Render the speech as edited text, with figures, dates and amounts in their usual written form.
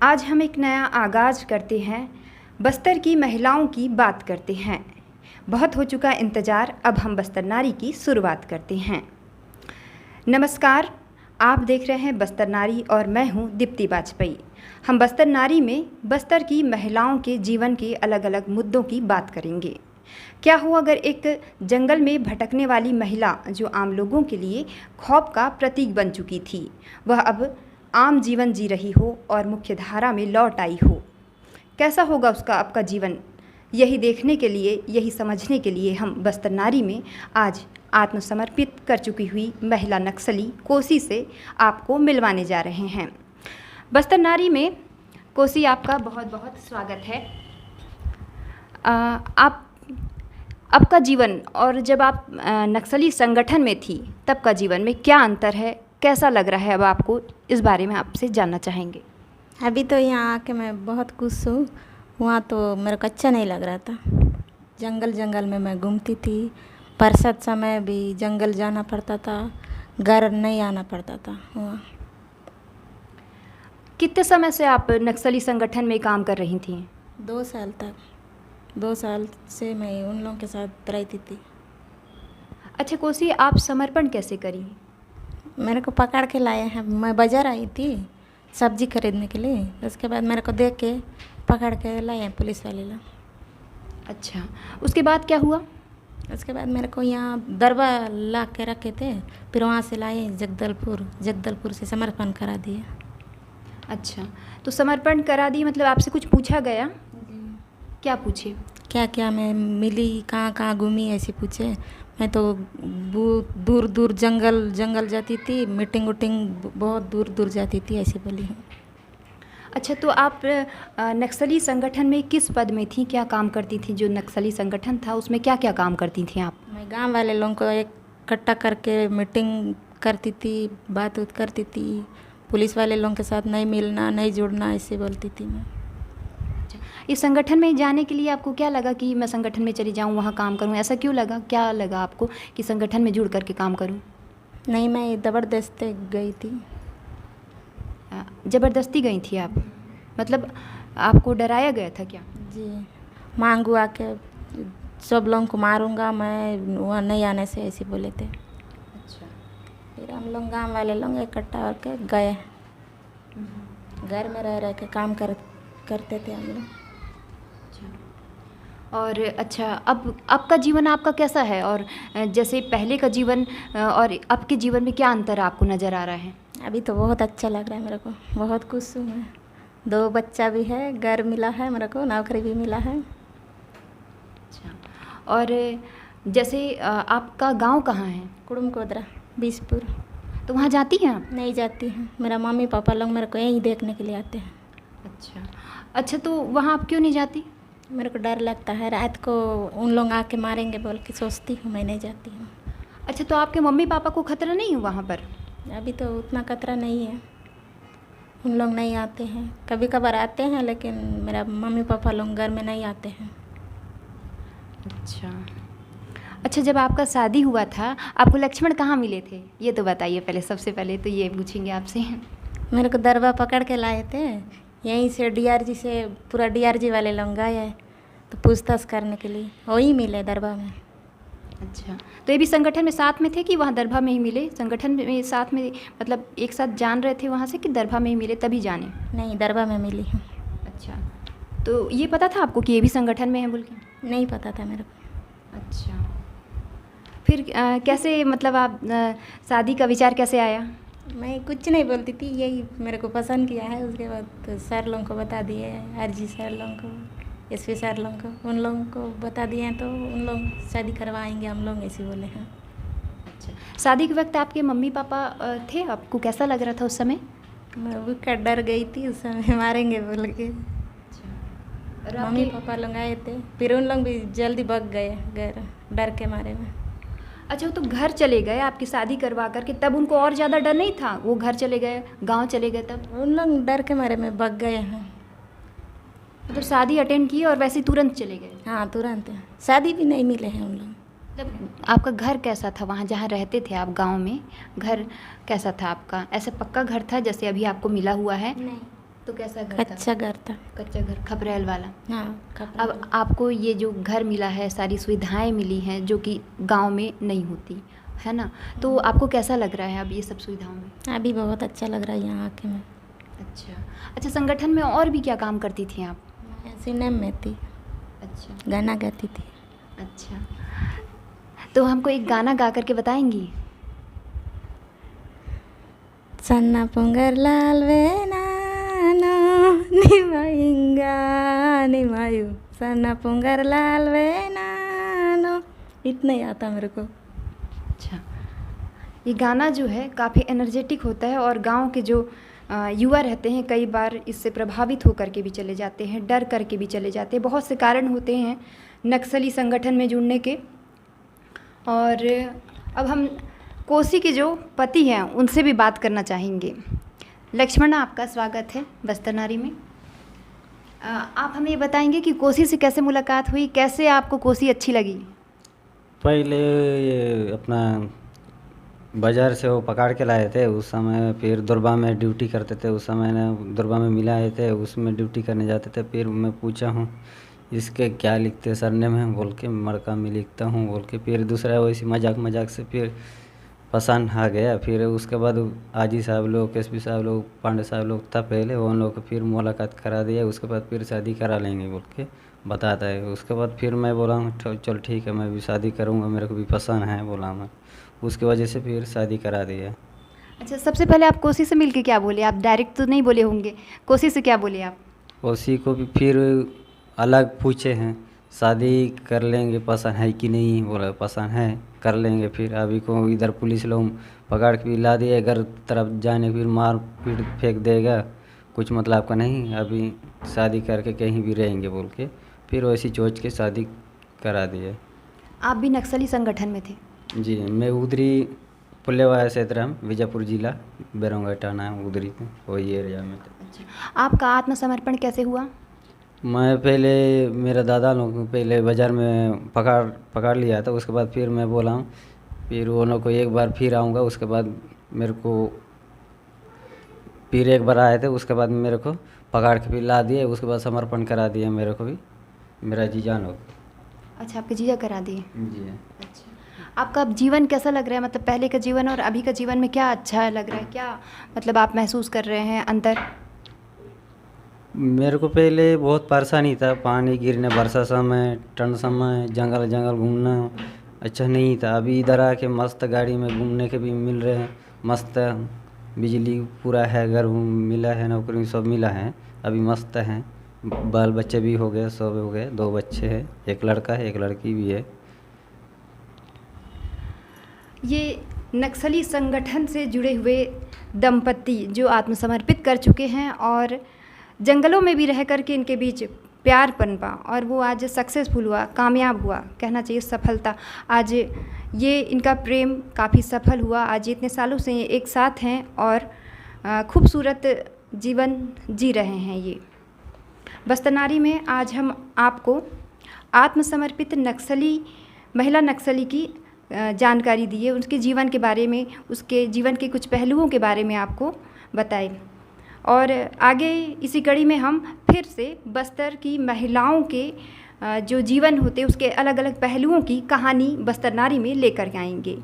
आज हम एक नया आगाज़ करते हैं। बस्तर की महिलाओं की बात करते हैं। बहुत हो चुका इंतज़ार, अब हम बस्तर नारी की शुरुआत करते हैं। नमस्कार, आप देख रहे हैं बस्तर नारी और मैं हूं दीप्ति वाजपेयी। हम बस्तर नारी में बस्तर की महिलाओं के जीवन के अलग अलग मुद्दों की बात करेंगे। क्या हो अगर एक जंगल में भटकने वाली महिला, जो आम लोगों के लिए खौफ का प्रतीक बन चुकी थी, वह अब आम जीवन जी रही हो और मुख्य धारा में लौट आई हो। कैसा होगा उसका आपका जीवन? यही देखने के लिए, यही समझने के लिए हम बस्तर नारी में आज आत्मसमर्पित कर चुकी हुई महिला नक्सली कोसी से आपको मिलवाने जा रहे हैं। बस्तर नारी में कोसी, आपका बहुत बहुत स्वागत है। आपका जीवन और जब आप नक्सली संगठन में थी तब का जीवन में क्या अंतर है, कैसा लग रहा है अब आपको, इस बारे में आपसे जानना चाहेंगे। अभी तो यहाँ आके मैं बहुत खुश हूँ। वहाँ तो मेरे को अच्छा नहीं लग रहा था। जंगल में मैं घूमती थी, बरसात समय भी जंगल जाना पड़ता था, घर नहीं आना पड़ता था। वहाँ कितने समय से आप नक्सली संगठन में काम कर रही थी? 2 साल तक, 2 साल से मैं उन लोगों के साथ रहती थी। अच्छा कोसी, आप समर्पण कैसे करी? मेरे को पकड़ के लाए हैं। मैं बाज़ार आई थी सब्जी खरीदने के लिए, उसके बाद मेरे को देख के पकड़ के लाए हैं पुलिस वाले लोग। अच्छा, उसके बाद क्या हुआ? उसके बाद मेरे को यहाँ दरबा ला के रखे थे, फिर वहाँ से लाए जगदलपुर से समर्पण करा दिए। अच्छा, तो समर्पण करा दी, मतलब आपसे कुछ पूछा गया? क्या पूछे? क्या क्या मैं मिली, कहाँ कहाँ घूमी, ऐसे पूछे। मैं तो दूर दूर जंगल जाती थी, मीटिंग बहुत दूर दूर जाती थी, ऐसे बोली हूँ। अच्छा, तो आप नक्सली संगठन में किस पद में थी, क्या काम करती थी? जो नक्सली संगठन था उसमें क्या क्या काम करती थी आप? मैं गांव वाले लोगों को इकट्ठा करके मीटिंग करती थी, बात करती थी। पुलिस वाले लोगों के साथ नहीं मिलना, नहीं जुड़ना, ऐसे बोलती थी मैं। इस संगठन में जाने के लिए आपको क्या लगा कि मैं संगठन में चली जाऊं, वहां काम करूं? ऐसा क्यों लगा, क्या लगा आपको कि संगठन में जुड़ करके काम करूं? नहीं, मैं ज़बरदस्ती गई थी। ज़बरदस्ती गई थी आप? मतलब आपको डराया गया था क्या? जी, मांगू आके सब लोगों को मारूंगा मैं, वहाँ नहीं आने से, ऐसे बोले थे। अच्छा, फिर हम लोग गांव वाले लोग इकट्ठा होकर गए। घर में रह के काम करते थे हम लोग। और अच्छा, अब आपका जीवन आपका कैसा है, और जैसे पहले का जीवन और अब के जीवन में क्या अंतर आपको नज़र आ रहा है? अभी तो बहुत अच्छा लग रहा है मेरे को, बहुत खुश हूँ मैं। 2 बच्चा भी है, घर मिला है मेरे को, नौकरी भी मिला है। अच्छा, और जैसे आपका गांव कहाँ है? कुड़ुमकोदरा, बीसपुर। तो वहाँ जाती हैं आप? नहीं जाती हूँ, मेरा मम्मी पापा लोग मेरे को यहीं देखने के लिए आते हैं। अच्छा, तो वहाँ आप क्यों नहीं जाती? मेरे को डर लगता है, रात को उन लोग आके मारेंगे बोल के सोचती हूँ, मैं नहीं जाती हूँ। अच्छा, तो आपके मम्मी पापा को खतरा नहीं है वहाँ पर? अभी तो उतना खतरा नहीं है, उन लोग नहीं आते हैं। कभी कभार आते हैं, लेकिन मेरा मम्मी पापा लोग घर में नहीं आते हैं। अच्छा, जब आपका शादी हुआ था आपको लक्ष्मण कहाँ मिले थे, ये तो बताइए पहले। सबसे पहले तो ये पूछेंगे आपसे। मेरे को दरबा पकड़ के लाए थे, यहीं से डीआरजी से, पूरा डीआरजी वाले लोग गए तो पूछताछ करने के लिए, वही मिले दरबा में। अच्छा, तो ये भी संगठन में साथ में थे कि वहाँ दरभा में ही मिले? संगठन में साथ में, मतलब एक साथ जान रहे थे वहाँ से, कि दरभा में ही मिले तभी जाने? नहीं, दरबा में मिली हूँ। अच्छा, तो ये पता था आपको कि ये भी संगठन में है बोल के? नहीं पता था मेरे को। अच्छा, फिर कैसे, मतलब आप शादी का विचार कैसे आया? मैं कुछ नहीं बोलती थी, यही मेरे को पसंद किया है। उसके बाद तो सर लोगों को बता दिए, आरजी सर लोगों को, एसपी सर लोगों को, उन लोगों को बता दिए हैं, तो उन लोग शादी करवाएंगे हम लोग, ऐसे बोले हैं। अच्छा, शादी के वक्त आपके मम्मी पापा थे? आपको कैसा लग रहा था उस समय? मैं भी डर गई थी उस समय, मारेंगे बोल के। मम्मी पापा लोग आए थे, फिर उन लोग भी जल्दी भाग गए घर, डर के मारे में। अच्छा, वो तो घर चले गए आपकी शादी करवा करके, तब उनको और ज़्यादा डर नहीं था? वो घर चले गए, गांव चले गए, तब उन लोग डर के मारे में भाग गए हैं। मतलब शादी अटेंड की और वैसे तुरंत चले गए? हाँ, तुरंत। शादी भी नहीं मिले हैं उन लोग। मतलब आपका घर कैसा था वहाँ जहाँ रहते थे आप गांव में? घर कैसा था आपका? ऐसा पक्का घर था जैसे अभी आपको मिला हुआ है? नहीं, तो कैसा घर था? कच्चा घर था। कच्चा घर, खपरेल वाला। हाँ, कपड़ा। अब आपको ये जो घर मिला है, सारी सुविधाएं मिली हैं जो कि गांव में नहीं होती है ना, तो आपको कैसा लग रहा है अब ये सब सुविधाओं में? अभी बहुत अच्छा लग रहा है यहाँ आके मैं। अच्छा, संगठन में और भी क्या काम करती थी आप? मैं सिनेमा में थी, अच्छा गाना गाती थी। अच्छा, तो हमको एक गाना गा करके बताएंगी? सन्ना पुंगर लाल वेनानो निमाइंगा निमायु, सन्ना पुंगर लाल वेनानो, इतना ही आता मेरे को। अच्छा, ये गाना जो है काफ़ी एनर्जेटिक होता है और गांव के जो युवा रहते हैं कई बार इससे प्रभावित होकर के भी चले जाते हैं, डर करके भी चले जाते हैं। बहुत से कारण होते हैं नक्सली संगठन में जुड़ने के। और अब हम कोसी के जो पति हैं उनसे भी बात करना चाहेंगे। लक्ष्मण, आपका स्वागत है बस्तर नारी में। आप हमें ये बताएंगे कि कोसी से कैसे मुलाकात हुई, कैसे आपको कोसी अच्छी लगी? पहले ये अपना बाज़ार से वो पकड़ के लाए थे उस समय, फिर दुर्बा में ड्यूटी करते थे उस समय ना, दुर्बा में मिलाए थे, उसमें ड्यूटी करने जाते थे। फिर मैं पूछा हूँ इसके क्या लिखते सरने में, बोल के मरका में लिखता हूँ बोल के। फिर दूसरा वैसे मजाक से फिर पसंद आ गया। फिर उसके बाद आजी साहब लोग, एसपी साहब लोग, पांडे साहब लोग था पहले, वो लोग को फिर मुलाकात करा दिया। उसके बाद फिर शादी करा लेंगे बोल के बताता है। उसके बाद फिर मैं बोला चल ठीक है, मैं भी शादी करूँगा, मेरे को भी पसंद है बोला मैं। उसकी वजह से फिर शादी करा दिया। अच्छा, सबसे पहले आप कोसी से मिलके क्या बोले? आप डायरेक्ट तो नहीं बोले होंगे, कोसी से क्या बोले आप? कोसी को भी फिर अलग पूछे हैं, शादी कर लेंगे, पसंद है कि नहीं, बोला पसंद है कर लेंगे। फिर अभी को इधर पुलिस लोग पकड़ के भी ला दिए, घर तरफ जाने फिर मार पीट फेंक देगा, कुछ मतलब का नहीं, अभी शादी करके कहीं भी रहेंगे बोल के फिर वैसी सोच के शादी करा दिए। आप भी नक्सली संगठन में थे? जी, मैं उधरी पुल्लेवाया क्षेत्र में, विजयपुर जिला, बेरोंगा टाना है उधरी, वही एरिया में थे। अच्छा, आपका आत्मसमर्पण कैसे हुआ? मैं पहले मेरा दादा लोग को पहले बाज़ार में पकड़ लिया था। उसके बाद फिर मैं बोला हूँ, फिर वो लोग को एक बार फिर आऊँगा। उसके बाद मेरे को फिर एक बार आए थे, उसके बाद मेरे को पकड़ के फिर ला दिए। उसके बाद समर्पण करा दिया मेरे को भी मेरा जीजा लोग। अच्छा, आपके जीजा करा दिए? जी। अच्छा, आपका अब जीवन कैसा लग रहा है? मतलब पहले का जीवन और अभी का जीवन में क्या अच्छा लग रहा है, क्या मतलब आप महसूस कर रहे हैं अंतर? मेरे को पहले बहुत परेशानी था, पानी गिरने, वर्षा समय, ठंड समय, जंगल घूमना अच्छा नहीं था। अभी इधर आके मस्त गाड़ी में घूमने के भी मिल रहे हैं, मस्त बिजली पूरा है, घर मिला है, नौकरी सब मिला है, अभी मस्त हैं। बाल बच्चे भी हो गए, सब हो गए, 2 बच्चे हैं, एक लड़का है एक लड़की भी है। ये नक्सली संगठन से जुड़े हुए दंपति जो आत्मसमर्पित कर चुके हैं और जंगलों में भी रह कर के इनके बीच प्यार पनपा और वो आज सक्सेसफुल हुआ, कामयाब हुआ, कहना चाहिए सफलता। आज ये इनका प्रेम काफ़ी सफल हुआ। आज इतने सालों से ये एक साथ हैं और खूबसूरत जीवन जी रहे हैं। ये बस्तर नारी में आज हम आपको आत्मसमर्पित महिला नक्सली की जानकारी दिए, उसके जीवन के बारे में, उसके जीवन के कुछ पहलुओं के बारे में आपको बताए। और आगे इसी कड़ी में हम फिर से बस्तर की महिलाओं के जो जीवन होते उसके अलग अलग पहलुओं की कहानी बस्तर नारी में लेकर आएंगे।